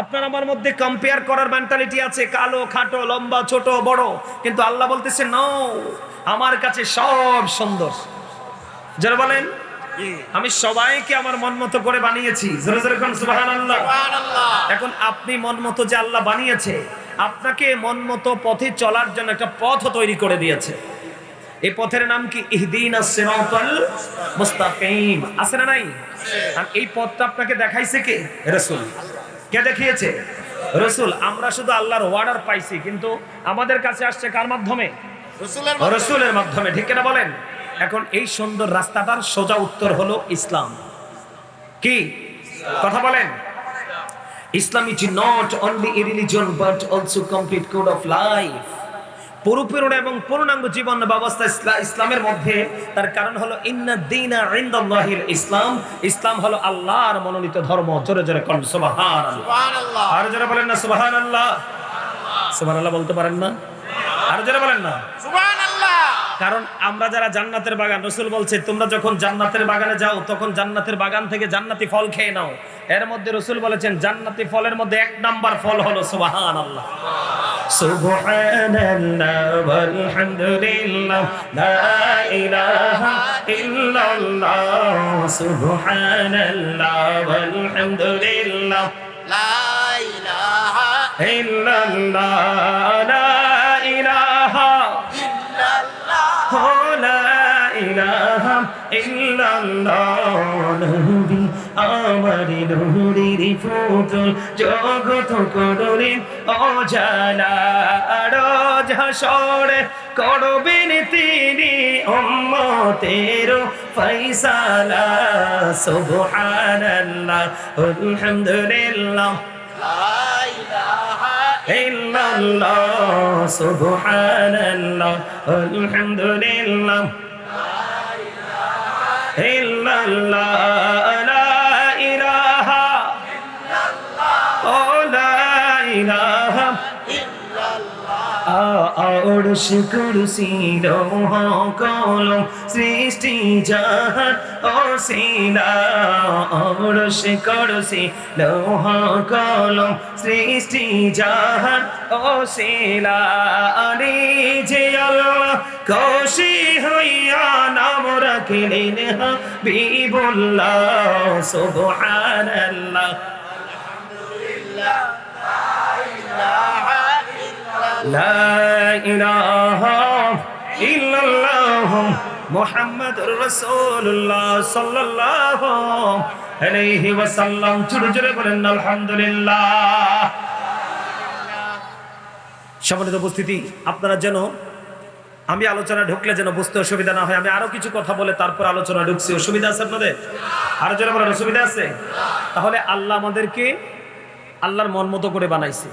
আপনার আমার মধ্যে কম্পেয়ার করার মেন্টালিটি আছে, কালো খাটো লম্বা ছোট বড়, কিন্তু আল্লাহ বলতেছে নো, আমার কাছে সব সুন্দর। যারা বলেন আমি সবাইকে আমার মন মতো করে বানিয়েছি, জোরে জোরে কোন সুবহানাল্লাহ। এখন আপনি মন মতো যে আল্লাহ বানিয়েছে, আপনাকে মন মতো পথে চলার জন্য একটা পথ তৈরি করে দিয়েছে। এই পথের নাম কি? ইহদিনাস সিরাতাল মুস্তাকিম। আছে না নাই? আর এই পথটা আপনাকে দেখাইছে কে? রাসূল। কে দেখিয়েছে? রাসূল। আমরা শুধু আল্লাহর অর্ডার পাইছি, কিন্তু আমাদের কাছে আসছে কার মাধ্যমে? রাসূলের মাধ্যমে, ঠিক কিনা বলেন? এখন এই সুন্দর রাস্তাটার সোজা উত্তর হলো ইসলাম। কি কথা বলেন? Islam is not only a religion but also complete code of life. পরিপূর্ণ এবং পূর্ণাঙ্গ জীবন ব্যবস্থা ইসলামের মধ্যে। তার কারণ হলো ইন্না দীনা ইনদাল্লাহিল ইসলাম। ইসলাম হলো আল্লাহর মনোনীত ধর্ম। জোরে জোরে কোন সুবহানাল্লাহ। আর জোরে বলেন না সুবহানাল্লাহ। সুবহানাল্লাহ বলতে পারেন না? আর জোরে বলেন না সুবহানাল্লাহ। কারণ আমরা যারা জান্নাতের বাগান, রাসূল বলছে তোমরা যখন জান্নাতের বাগানে যাও তখন জান্নাতের বাগান থেকে জান্নাতি ফল খেয়ে নাও। এর মধ্যে রাসূল বলেছেন জান্নাতি ফলের মধ্যে এক নাম্বার ফল হলো সুবহানাল্লাহ। সুবহানাল্লাহ ওয়ালহামদুলিল্লাহ লা ইলাহা ইল্লাল্লাহ। সুবহানাল্লাহ ওয়ালহামদুলিল্লাহ লা ইলাহা ইল্লাল্লাহ। লা ইলাহা ইল্লাল্লাহ লা ইলাহা ইল্লাল্লাহ। নবী আমার নূরের ফুটল, জগৎ করলেন অজালা। রোজ হাসরে করবেন তিনি উম্মতের ফয়সালা। সুবহানাল্লাহ আলহামদুলিল্লাহ লা ইলাহা ইল্লাল্লাহ। সুবহানাল্লাহ আলহামদুলিল্লাহ লা ইলাহা ইল্লাল্লাহ। লা ইলাহা ইল্লাল্লাহ ও লা ইলাহা আরশ কুরসি লৌহ কলম সৃষ্টি জাহান অসীলা। আরশ কুরসি লৌহ কলম সৃষ্টি জাহান অসীলা। আরে যে আল্লাহ খুশি হইয়া নাম রাখিলেন হাবিবুল্লাহ। সুবহানাল্লাহ আলহামদুলিল্লাহ লা ইলাহা ইল্লাল্লাহ মুহাম্মাদুর রাসূলুল্লাহ সাল্লাল্লাহু আলাইহি ওয়াসাল্লাম। জোরে জোরে বলেন আলহামদুলিল্লাহ। সম্মানিত উপস্থিতি, আপনারা যেন আমি আলোচনা ঢুকলে যেন বুঝতে অসুবিধা না হয়, আমি আরো কিছু কথা বলে তারপর আলোচনা ঢুকছি। অসুবিধা আছে আপনাদের? আরো যেন বলেন অসুবিধা আছে? তাহলে আল্লাহ আমাদেরকে আল্লাহর মন মতো করে বানাইছে,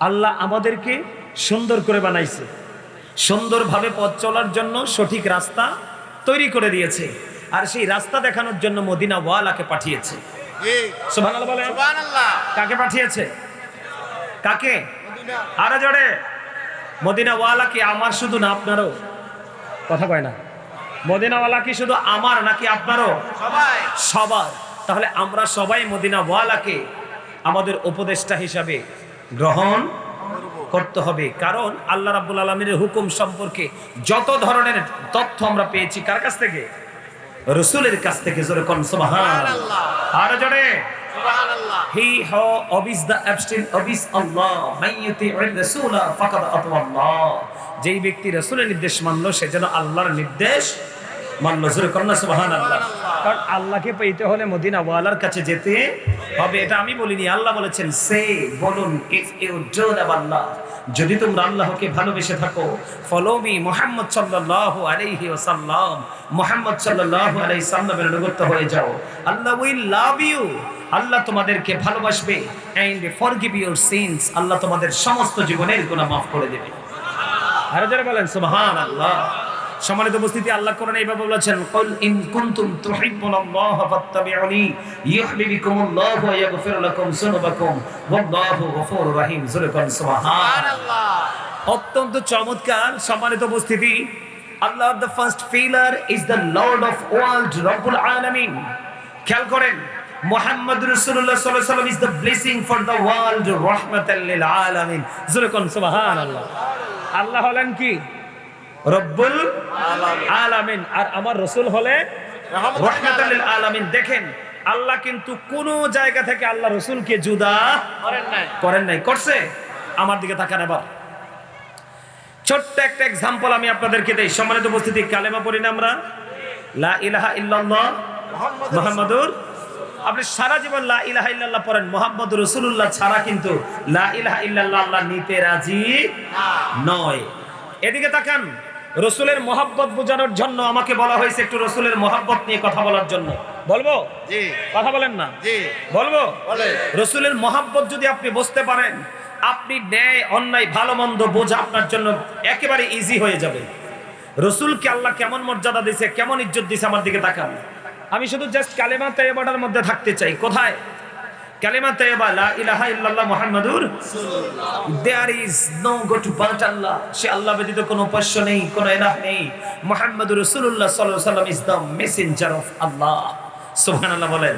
আল্লাহ আমাদেরকে সুন্দর করে বানাইছে, সুন্দরভাবে পথ চলার জন্য সঠিক রাস্তা তৈরি করে দিয়েছে, আর সেই রাস্তা দেখানোর জন্য মদিনা ওয়ালাকে পাঠিয়েছে। সুবহানাল্লাহ বলেন। কাকে পাঠিয়েছে? কাকে? আরো জোরে। মদিনা ওয়ালা কি আমার শুধু না আপনারও? কথা কয় না। মদিনা ওয়ালা কি শুধু আমার নাকি আপনারও? সবার। তাহলে আমরা সবাই মদিনা ওয়ালাকে আমাদের উপদেষ্টা হিসাবে গ্রহণ করতে হবে, কারণ আল্লাহ রাব্বুল আলামিনের হুকুম সম্পর্কে যত ধরনের তথ্য আমরা পেয়েছি কার কাছ থেকে? রাসূলের কাছ থেকে। জোরে কোন সুবহানাল্লাহ। আর জোরে সুবহানাল্লাহ। হি হু obeys the abstain obeys Allah man yuti'ir rasula faqad ata Allah। যেই ব্যক্তি রাসূলের নির্দেশ মানলো সে যেন আল্লাহর নির্দেশ মানলো। জোরে কোন সুবহানাল্লাহ। কারণ আল্লাহকে পেতে হলে মদিনা ওয়ালার কাছে যেতে হবে। এটা আমি বলিনি, আল্লাহ বলেছেন। সে বলুন, ইফ ইউ ডু লাভ আল্লাহ, যদি তোমরা আল্লাহকে ভালোবেসে থাকো, ফলো মি মুহাম্মদ সাল্লাল্লাহু আলাইহি ওয়াসাল্লাম, মুহাম্মদ সাল্লাল্লাহু আলাইহি সাল্লামের অনুগত হয়ে যাও, আল্লাহ উইল লাভ ইউ, আল্লাহ তোমাদেরকে ভালোবাসবে, এন্ড ফরগিভ ইউর সিনস, আল্লাহ তোমাদের সমস্ত জীবনের গুনাহ মাফ করে দেবে। আর যারা বলেন সুবহানাল্লাহ। সম্মানিত উপস্থিতি, আল্লাহ কোরআনে এইভাবে বলেছেন, কুল ইন কুনতুম তুহিব্বুনাল্লাহ ফাত্তাবিউনি ইউহিব্বুকুমুল্লাহু ওয়া ইয়াগফির লাকুম যুনুবাকুম ওয়াল্লাহু গফুরুর রহিম। জোরে বলেন সুবহানাল্লাহ। অত্যন্ত চমৎকার। সম্মানিত উপস্থিতি, Allah the first pillar is the lord of world রব্বুল আলামিন। খেয়াল করেন, মুহাম্মদুর রাসূলুল্লাহ সাল্লাল্লাহু আলাইহি ওয়াসাল্লাম is the blessing for the world রাহমাতাল লিল আলামিন। জোরে বলেন সুবহানাল্লাহ। আল্লাহ হলেন কি? রব্বুল আলামিন। আর আমার রাসূল হলে রাহমাতাল লিল আলামিন। দেখেন, আল্লাহ কিন্তু কোন জায়গা থেকে আল্লাহ রাসূলকে জুদা করেন নাই। করছে? আমার দিকে তাকান এবার। ছোট্ট একটা এক্সাম্পল আমি আপনাদেরকে দেই। সম্মানিত উপস্থিতি, কালেমা পড়ি না আমরা, লা ইলাহা ইল্লাল্লাহ মুহাম্মাদুর। আপনি সারা জীবন লা ইলাহা ইল্লাল্লাহ পড়েন, মুহাম্মাদুর রাসূলুল্লাহ ছাড়া কিন্তু লা ইলাহা ইল্লাল্লাহ আল্লাহ নিতে রাজি নয়। এদিকে তাকান, রাসূলের মহব্বত বোঝানোর জন্য আমাকে বলা হয়েছে একটু রাসূলের মহব্বত নিয়ে কথা বলার জন্য। বলবো? জি। কথা বলেন না? জি। বলবো? বলেন। রাসূলের মহব্বত যদি আপনি বুঝতে পারেন, আপনি ন্যায় অন্যায় ভালো মন্দ বোঝা আপনার জন্য একেবারে ইজি হয়ে যাবে। রাসূলকে আল্লাহ কেমন মর্যাদা দিয়েছে, কেমন ইজ্জত দিয়েছে, আমার দিকে তাকান। আমি শুধু জাস্ট কালেমা তাইয়্যিবাটার মধ্যে থাকতে চাই। কোথায়? কালেমা তাইয়্যিবা লা ইলাহা ইল্লাল্লাহ মুহাম্মাদুর রাসূলুল্লাহ। There is no god but Allah. সে আল্লাহ ব্যতীত কোনো উপাস্য নেই, কোনো ইলাহ নেই। মুহাম্মাদুর রাসূলুল্লাহ সাল্লাল্লাহু আলাইহি ওয়াসাল্লাম ইজ দ্য মেসেঞ্জার অফ আল্লাহ। সুবহানাল্লাহ বলেন।